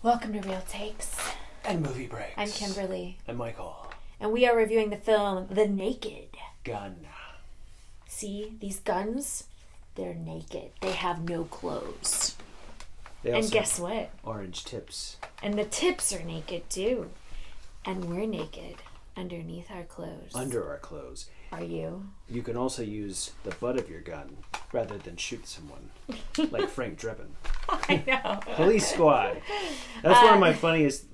Welcome to Real Takes. And Movie Breaks. I'm Kimberly. And Michael. And we are reviewing the film The Naked Gun. See, these guns, they're naked. They have no clothes. And guess what? Orange tips. And the tips are naked too. And we're naked underneath our clothes. Under our clothes. Are you? You can also use the butt of your gun rather than shoot someone. Like Frank Drebin. I know. Police Squad. That's one of my funniest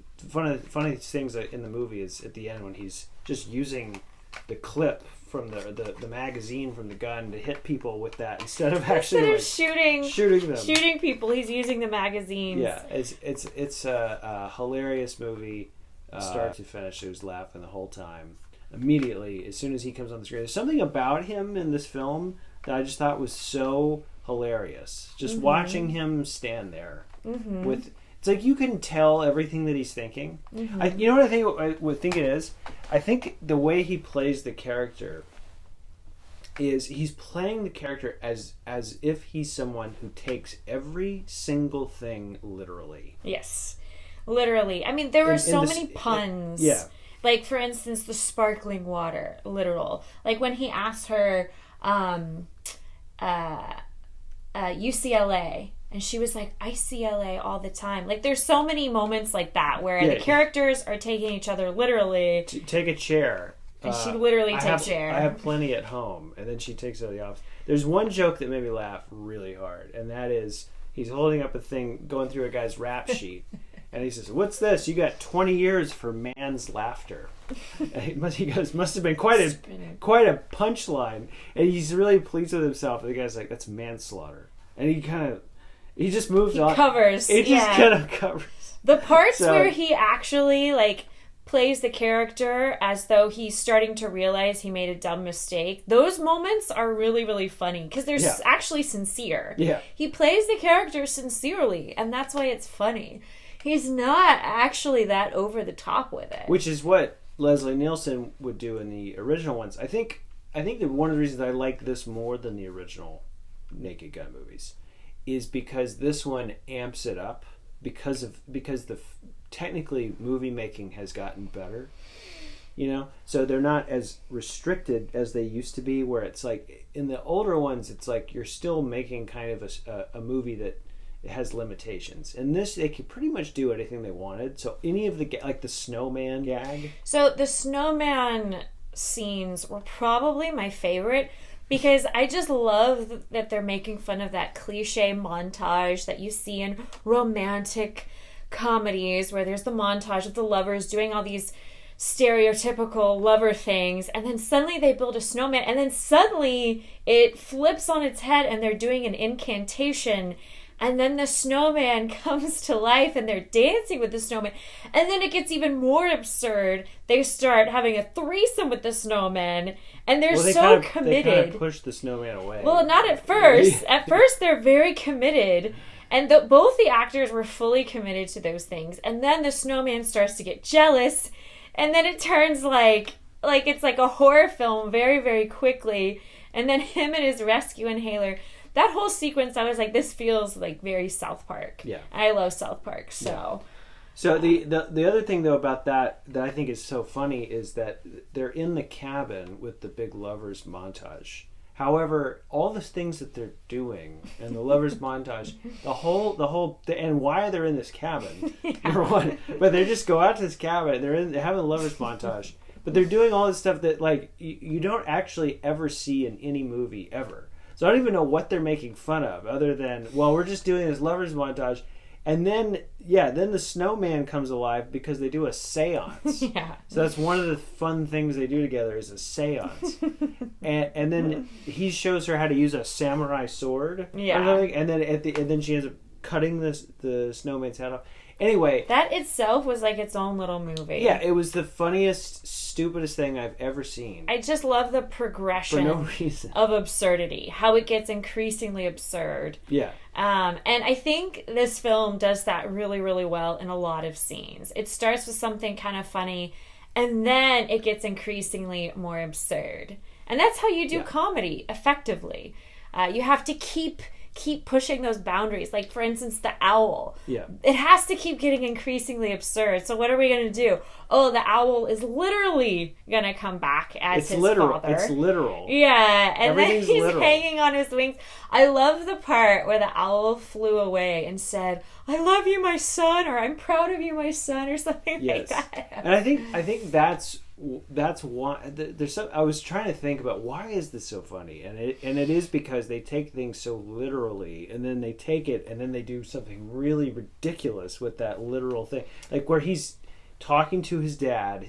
things in the movie is at the end when he's just using the clip from the magazine from the gun to hit people with that instead of shooting them. Shooting people, he's using the magazines. Yeah, it's a hilarious movie, start to finish. I was laughing the whole time. Immediately, as soon as he comes on the screen, there's something about him in this film that I just thought was so hilarious. Just watching him stand there with. It's like you can tell everything that he's thinking. You know what I think? What I think it is? I think the way he plays the character is he's playing the character as if he's someone who takes every single thing literally. Yes, literally. I mean, there were so many puns. Yeah. Like, for instance, the sparkling water, literal. Like, when he asked her, UCLA, and she was like, ICLA all the time. Like, there's so many moments like that where the characters are taking each other literally. Take a chair. And she literally takes chair. I have plenty at home. And then she takes it to the office. There's one joke that made me laugh really hard, and that is he's holding up a thing, going through a guy's rap sheet. And he says, "What's this? You got 20 years for man's laughter." And he goes, "Must have been quite a punchline." And he's really pleased with himself. And the guy's like, "That's manslaughter." And he just moves on. Covers. He just kind of covers. The parts where he actually plays the character as though he's starting to realize he made a dumb mistake. Those moments are really, really funny because they're actually sincere. Yeah. He plays the character sincerely, and that's why it's funny. He's not actually that over the top with it. Which is what Leslie Nielsen would do in the original ones. I think that one of the reasons I like this more than the original Naked Gun movies is because this one amps it up because the technically movie making has gotten better. You know? So they're not as restricted as they used to be, where it's like in the older ones it's like you're still making kind of a movie that it has limitations. In this, they could pretty much do anything they wanted. So any of the the snowman gag. So the snowman scenes were probably my favorite because I just love that they're making fun of that cliche montage that you see in romantic comedies where there's the montage of the lovers doing all these stereotypical lover things, and then suddenly they build a snowman, and then suddenly it flips on its head and they're doing an incantation. And then the snowman comes to life and they're dancing with the snowman. And then it gets even more absurd. They start having a threesome with the snowman. And they're committed. They kind of push the snowman away. Well, not at first. At first, they're very committed. And both the actors were fully committed to those things. And then the snowman starts to get jealous. And then it turns like it's like a horror film very, very quickly. And then him and his rescue inhaler... That whole sequence, I was like, this feels like very South Park. Yeah. I love South Park, so. Yeah. So the other thing, though, about that I think is so funny is that they're in the cabin with the big lovers montage. However, all the things that they're doing in the lovers montage, and why they're in this cabin, number one, but they just go out to this cabin, they're having a lovers montage, but they're doing all this stuff that, you don't actually ever see in any movie ever. So I don't even know what they're making fun of other than, we're just doing this lovers montage. And then the snowman comes alive because they do a seance. Yeah. So that's one of the fun things they do together is a seance. and then he shows her how to use a samurai sword. Yeah. And then she ends up cutting the snowman's head off. Anyway, that itself was like its own little movie. Yeah, it was the funniest, stupidest thing I've ever seen. I just love the progression for no reason of absurdity, how it gets increasingly absurd. Yeah. And I think this film does that really, really well in a lot of scenes. It starts with something kind of funny, and then it gets increasingly more absurd. And that's how you do comedy effectively. You have to keep keep pushing those boundaries. Like, for instance, the owl. Yeah. It has to keep getting increasingly absurd. So what are we going to do? Oh, the owl is literally going to come back as his father. It's literal. Yeah, and then he's literal. hanging on his wings. I love the part where the owl flew away and said, "I love you, my son," or "I'm proud of you, my son," or something like that. And I think that's why there's some. I was trying to think about why is this so funny, and it is because they take things so literally, and then they take it and then they do something really ridiculous with that literal thing, like where he's talking to his dad.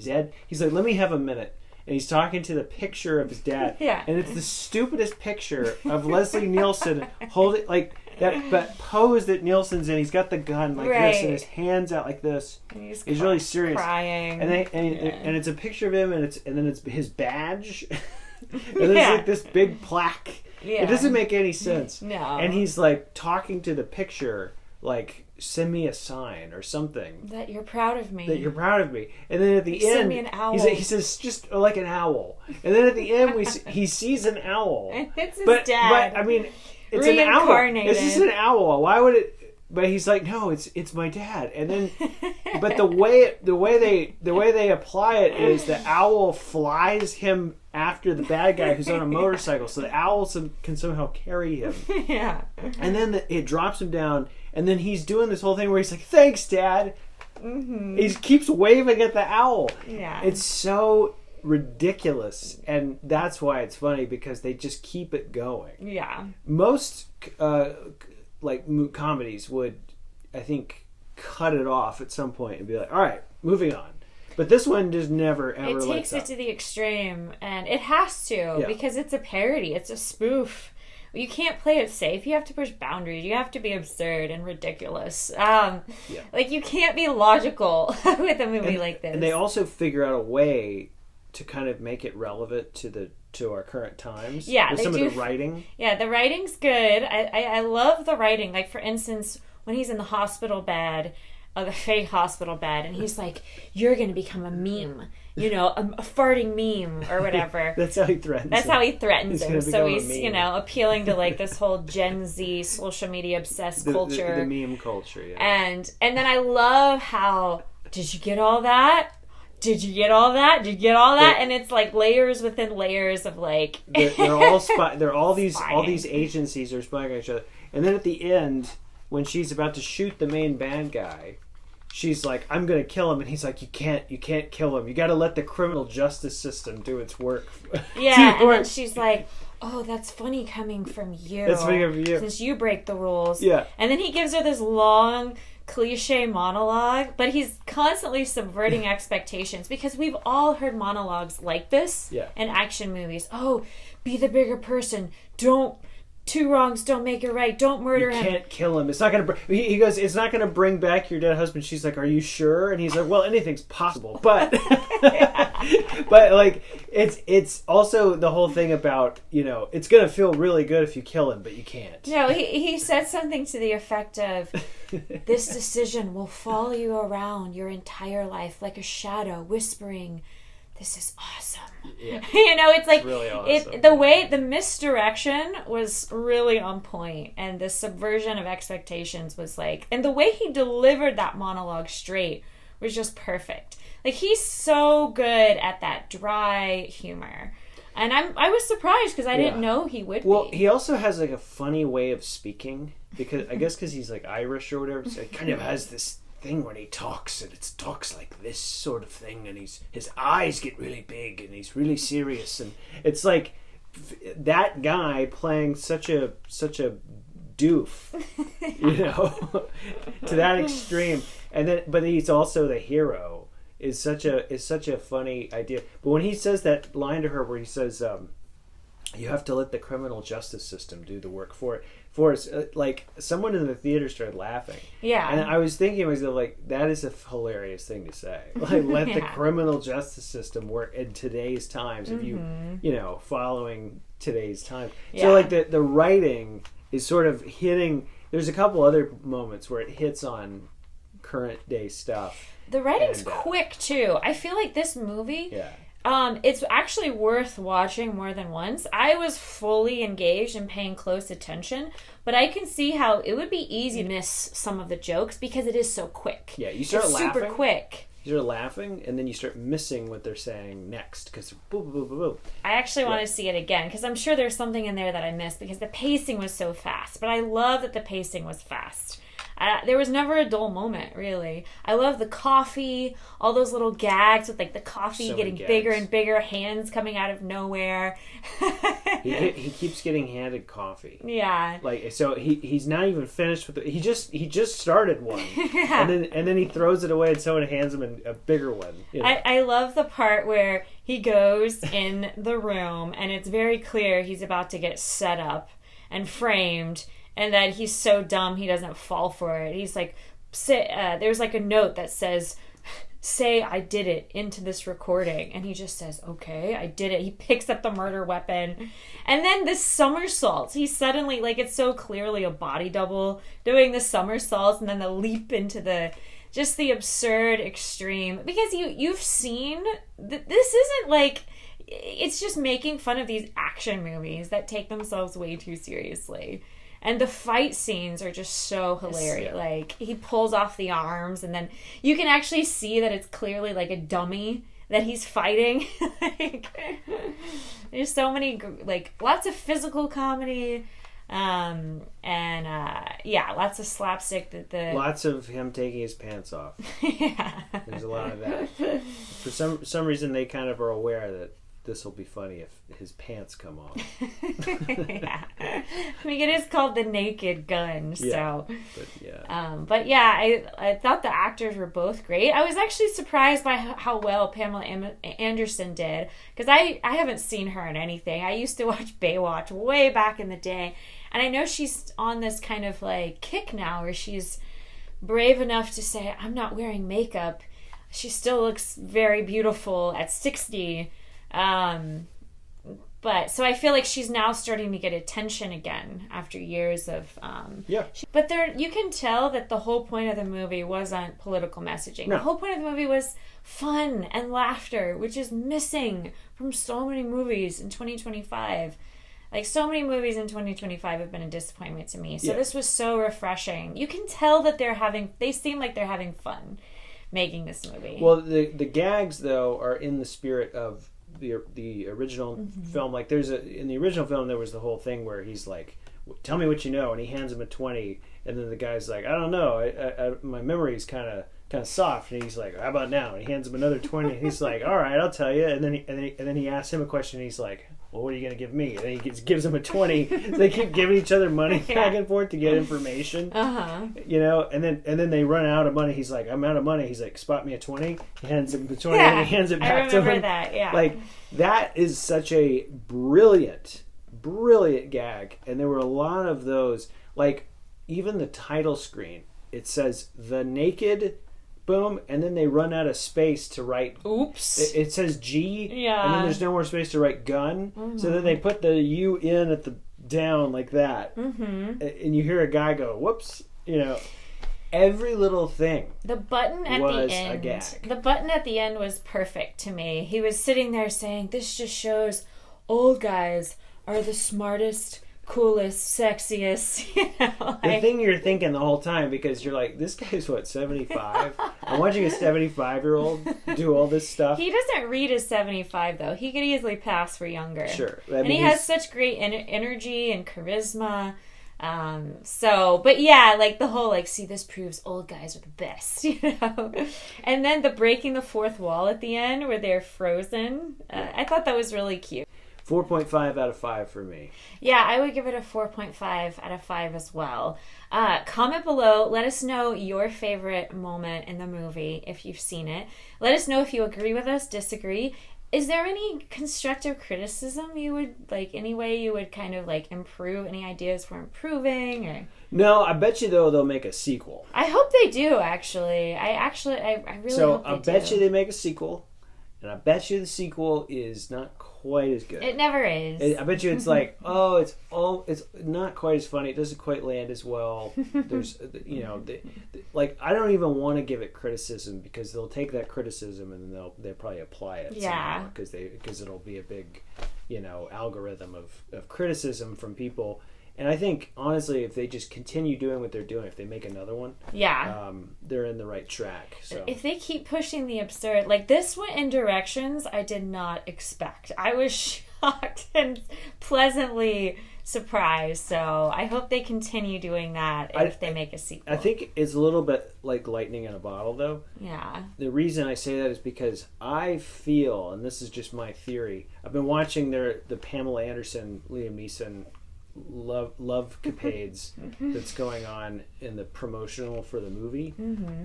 He's like, "Let me have a minute." And he's talking to the picture of his dad. Yeah. And it's the stupidest picture of Leslie Nielsen holding, like, that pose that Nielsen's in. He's got the gun like this and his hands out like this. And he's really serious. Crying. And it's a picture of him, and then it's his badge. And there's like this big plaque. Yeah. It doesn't make any sense. No. And he's like talking to the picture, like, "Send me a sign," or something. That you're proud of me. That you're proud of me. And then at the end, send me an owl. he says, "Just like an owl." And then at the end, he sees an owl. And it's his dad. dad. But I mean, it's an owl. It's just an owl. Why would it? But he's like, "No, it's my dad." And then, but the way they apply it is the owl flies him after the bad guy who's on a motorcycle, so the owl can somehow carry him. Yeah. And then it drops him down, and then he's doing this whole thing where he's like, "Thanks, Dad." Mm-hmm. He keeps waving at the owl. Yeah. It's so ridiculous, and that's why it's funny, because they just keep it going. Yeah. Most comedies would, I think, cut it off at some point and be like, "All right, moving on." But this one just never ever. It takes it to the extreme, and it has to, because it's a parody. It's a spoof. You can't play it safe. You have to push boundaries. You have to be absurd and ridiculous. Like, you can't be logical with a movie like this. And they also figure out a way to kind of make it relevant to our current times. Yeah, with some of the writing. Yeah, the writing's good. I love the writing. Like, for instance, when he's in the hospital bed, the fake hospital bed, and he's like, "You're going to become a meme, a farting meme," or whatever. That's how he threatens him. So he's, appealing to, like, this whole Gen Z social media obsessed culture. The meme culture, yeah. And then I love how, "Did you get all that? Did you get all that? Did you get all that?" And it's like layers within layers of, like, they're all all these agencies are spying on each other. And then at the end, when she's about to shoot the main bad guy, she's like, "I'm going to kill him." And he's like, you can't kill him. You got to let the criminal justice system do its work." Yeah, and then she's like, "Oh, that's funny coming from you. That's funny from you. Since you break the rules." Yeah. And then he gives her this long cliche monologue, but he's constantly subverting expectations, because we've all heard monologues like this in action movies. "Oh, be the bigger person. Two wrongs don't make it right. Don't murder him. You can't kill him. It's not going to." He goes, "It's not going to bring back your dead husband." She's like, "Are you sure?" And he's like, "Well, anything's possible." But, but like, it's also the whole thing about, it's going to feel really good if you kill him, but you can't. No, he said something to the effect of, "This decision will follow you around your entire life like a shadow, whispering, 'This is awesome.'" Yeah. It's like, it's really awesome. The misdirection was really on point, and the subversion of expectations was like, and the way he delivered that monologue straight was just perfect. Like, he's so good at that dry humor. And I was surprised, because I didn't know he would be. Well, he also has, like, a funny way of speaking, because I guess because he's, like, Irish or whatever, so it kind of has this thing when he talks, and it talks like this sort of thing, and his eyes get really big, and he's really serious, and it's like that guy playing such a doof, to that extreme, and then but he's also the hero. Is such a funny idea. But when he says that line to her, where he says, "You have to let the criminal justice system do the work for us," like, someone in the theater started laughing. Yeah. And I was thinking to myself, like, that is a hilarious thing to say. Like, let the criminal justice system work in today's times. If you following today's time. Yeah. So, like, the writing is sort of hitting. There's a couple other moments where it hits on current day stuff. The writing's quick, too. I feel like this movie, It's actually worth watching more than once. I was fully engaged and paying close attention, but I can see how it would be easy to miss some of the jokes because it is so quick. Yeah, you start laughing. Super quick. You start laughing, and then you start missing what they're saying next because boom, boom, boom, boom. I actually want to see it again because I'm sure there's something in there that I missed because the pacing was so fast. But I love that the pacing was fast. There was never a dull moment, really. I love the coffee, all those little gags with like the coffee getting bigger and bigger, hands coming out of nowhere. he keeps getting handed coffee. Yeah. Like so he's not even finished with he just started one. Yeah. And then he throws it away and someone hands him a bigger one. You know? I love the part where he goes in the room and it's very clear he's about to get set up and framed. And that he's so dumb he doesn't fall for it. He's like, there's like a note that says, say I did it into this recording. And he just says, okay, I did it. He picks up the murder weapon. And then this somersaults. He's suddenly, like, it's so clearly a body double doing the somersaults and then the leap into the absurd extreme. Because you've seen, this isn't like, it's just making fun of these action movies that take themselves way too seriously. And the fight scenes are just so hilarious. Yeah. Like, he pulls off the arms, and then you can actually see that it's clearly like a dummy that he's fighting. Like, there's so many, like, lots of physical comedy, and lots of slapstick. Lots of him taking his pants off. Yeah. There's a lot of that. For some reason, they kind of are aware that this will be funny if his pants come off. Yeah. I mean, it is called The Naked Gun, so. Yeah, but yeah, I thought the actors were both great. I was actually surprised by how well Pamela Anderson did, because I haven't seen her in anything. I used to watch Baywatch way back in the day, and I know she's on this kind of like kick now where she's brave enough to say, I'm not wearing makeup. She still looks very beautiful at 60. But so I feel like she's now starting to get attention again after years of but you can tell that the whole point of the movie wasn't political messaging. No. The whole point of the movie was fun and laughter, which is missing from so many movies in 2025. Like, so many movies in 2025 have been a disappointment to me. So this was so refreshing. You can tell that they seem like they're having fun making this movie. Well, the gags though are in the spirit of the original film. Like in the original film there was the whole thing where he's like, tell me what you know, and he hands him a 20, and then the guy's like, I don't know, I my memory's kind of soft, and he's like, how about now, and he hands him another 20, and he's like, all right, I'll tell you, and then he asks him a question, and he's like, well, what are you going to give me? And then he gives him a 20. They keep giving each other money back and forth to get information. You know, and then they run out of money. He's like, I'm out of money. He's like, spot me a 20. He hands him the 20 and he hands it back to him. I remember that, yeah. Like, that is such a brilliant gag. And there were a lot of those. Like, even the title screen, it says, The Naked... boom, and then they run out of space to write. Oops. It says G, yeah, and then there's no more space to write gun. So then they put the U in at the down like that, and you hear a guy go, "Whoops!" You know, every little thing. The button at the end. A gag. The button at the end was perfect to me. He was sitting there saying, "This just shows old guys are the smartest." Coolest, sexiest, you know. Like... The thing you're thinking the whole time, because you're like, this guy's what, 75? I'm watching a 75-year-old do all this stuff. He doesn't read as 75 though. He could easily pass for younger. Sure, and he has such great energy and charisma. But yeah, like the whole like, see, this proves old guys are the best, you know. And then the breaking the fourth wall at the end where they're frozen. I thought that was really cute. 4.5 out of 5 for me. Yeah, I would give it a 4.5 out of 5 as well. Comment below. Let us know your favorite moment in the movie if you've seen it. Let us know if you agree with us, disagree. Is there any constructive criticism you would, like, any way you would kind of, like, improve? Any ideas for improving? Or... No, I bet you, though, they'll make a sequel. I hope they do, actually. I really hope they do. So I bet you they make a sequel. And I bet you the sequel is not quite as good. It never is. I bet you it's like, oh, it's not quite as funny. It doesn't quite land as well. There's, like, I don't even want to give it criticism because they'll take that criticism and they'll probably apply it. Yeah. Because it'll be a big, algorithm of criticism from people. And I think, honestly, if they just continue doing what they're doing, if they make another one, they're in the right track. So if they keep pushing the absurd, like this went in directions I did not expect. I was shocked and pleasantly surprised. So I hope they continue doing that if they make a sequel. I think it's a little bit like lightning in a bottle, though. Yeah. The reason I say that is because I feel, and this is just my theory, I've been watching the Pamela Anderson, Liam Neeson love capades that's going on in the promotional for the movie.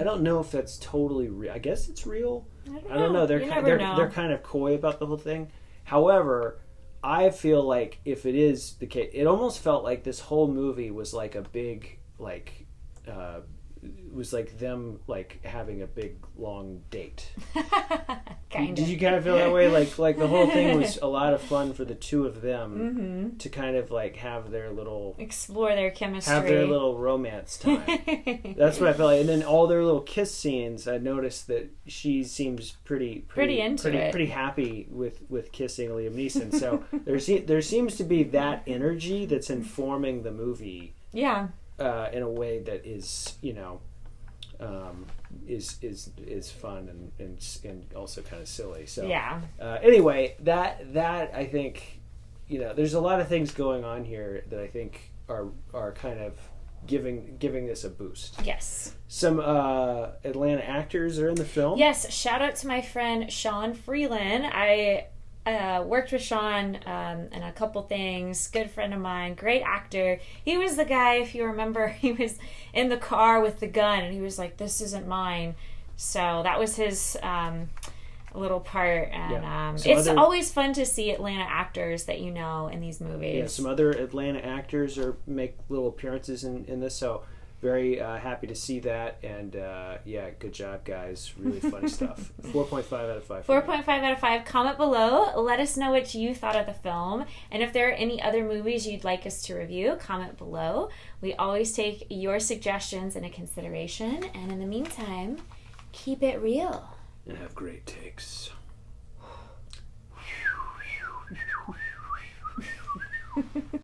I don't know if that's totally real. I guess it's real. I don't know. They're kind of coy about the whole thing. However, I feel like if it is the case, it almost felt like this whole movie was like a big it was like them like having a big long date. Did you kind of feel that way? Like the whole thing was a lot of fun for the two of them to kind of like have their little explore their chemistry, have their little romance time. That's what I felt like. And then all their little kiss scenes, I noticed that she seems pretty happy with kissing Liam Neeson. So there seems to be that energy that's informing the movie. Yeah. In a way that is, is fun and also kind of silly. So yeah. Anyway, that I think, there's a lot of things going on here that I think are kind of giving this a boost. Yes. Some Atlanta actors are in the film. Yes. Shout out to my friend Sean Freeland. I worked with Sean in a couple things. Good friend of mine, great actor. He was the guy, if you remember, he was in the car with the gun and he was like, "This isn't mine." So that was his little part. And it's always fun to see Atlanta actors that you know in these movies. Yeah, some other Atlanta actors make little appearances in this. So very happy to see that, and good job, guys. Really funny stuff. 4.5 out of 5. 4.5 out of 5. Comment below. Let us know what you thought of the film, and if there are any other movies you'd like us to review, comment below. We always take your suggestions into consideration, and in the meantime, keep it real. And have great takes.